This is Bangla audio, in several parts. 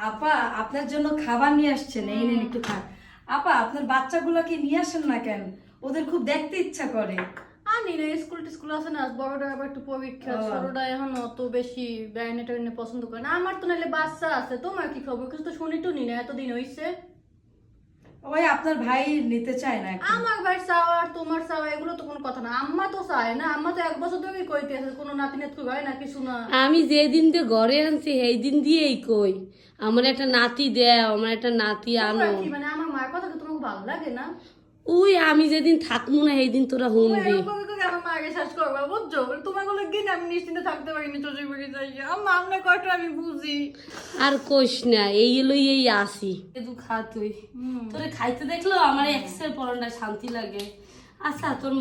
আপা আপনার জন্য খাবার নিয়ে আসছেন, এই নেন একটু খান। আপা আপনার বাচ্চাগুলোকে নিয়ে আসেন না কেন? ওদের খুব দেখতে ইচ্ছা করে। আনি না, স্কুল আছে না, বড়টা আবার একটু পরীক্ষা, ও। ছোটটা এখন অত বেশি ব্যানে টাইনে পছন্দ করে না। আমার তো নাহলে বাচ্চা আছে, তোমার কি খবর? কিছু তো শুনি টুনি না, এতদিন হইছে। ওই আপনার ভাই নিতে চায় না এখন। আমার ভাই চাওয়া আর তোমার চাওয়া এগুলো তো কোনো কথা না। আম্মা তো চায় না, আম্মা তো 1 বছর ধরে কইতে আছে কোনো নাতি নাতু হয় না কিছু না। আমি যেদিন দিয়ে ঘরে আনছি সেই দিন দিয়েই কই আমার একটা নাতি দেও, আমার একটা নাতি আনো। তোমরা কি মানে আমার মায়ের কথা কি তোমাকে ভালো লাগে না? ওই আমি যেদিন থাকবো না সেই দিন তোরা শুনবি। এরকম করে আমার মাকে শেষ করবা, বুঝছো? তোমার গুলো গিয়ে আমি নিশ্চিন্তে থাকতে পারিনি শ্বশুর বাড়ি যাই। আম্মা আমরা কয়টা আমি বুঝি। আর কইস না, এই লই এই আসি তুই খা, তুই তোরে খাইতে দেখলো আমার এক্সের পরনটা শান্তি লাগে। আচ্ছা তোর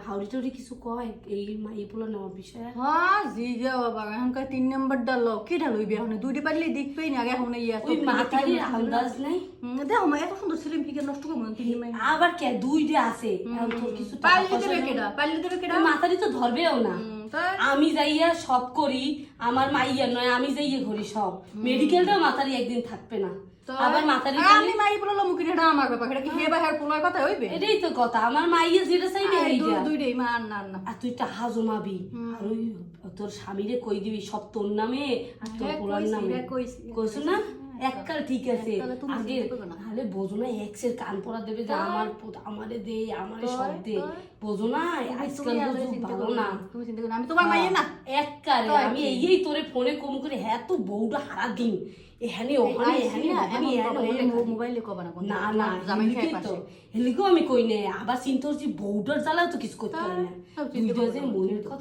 হাউরি টাউরি কিছু কয় এই মাই বলে নেওয়ার বিষয়ে? হ্যাঁ জি যাও বাবা, এখনকার 3 নাম্বার ডালো কি ঢালইবে এখন? দুইটা পারলে দিক পেই না, আগে এখন ইয়া ওই মাতারির আন্দাজ নাই। দেখো মা এত সুন্দর ছিলেন ফিকে নষ্ট করবো না 3 মাস। আবার কে দুইটা আছে এখন তোর কিছু টাকা পারলে পয়সা দেবে নাই। কেডা? পারলে দেবে কেডা? ওই মাতারি তো ধরবেও না। তাই আমি যাইয়া সব করি, আমার মাইয়া নয় আমি যাইয়া করি সব। মেডিকেলটাও মাতারি একদিন থাকবে না। আবার মাতারি আমি মাই বললাম মুখে এটা আমার ব্যাপার, এটা কি হে বা হের পোলার কথা হইবে? এটাই তো কথা, আমার মাইয়া যেটা চাইবে এইটা। দুইটাই মা আর না না। আর তুই টাকা জমাবি আর ওই তোর স্বামীরে কই দিবি সব তোর নামে আর তোর পোলার নামে। কইছো না এককাল ঠিক আছে, আগে তাহলে বোঝো না এক্সের কান পড়া দেবে যে আমার আমারে দে আমারে সব দে, বোঝো না আজকাল ভালো না। তুমি চিন্তা করো, আমি তোমার মাইয়া না। এককারে আমি এই তোরে ফোনে কম করে হ্যাঁ তো বউটা হারা দিন এখানে ওখানে এখানে মোবাইলে কবা না না না এলিকেও আমি কই নে আবার চিন্তা করছি বউটার জ্বালাও তো কিছু করতে পারি না। দুইটা যে মনের কথা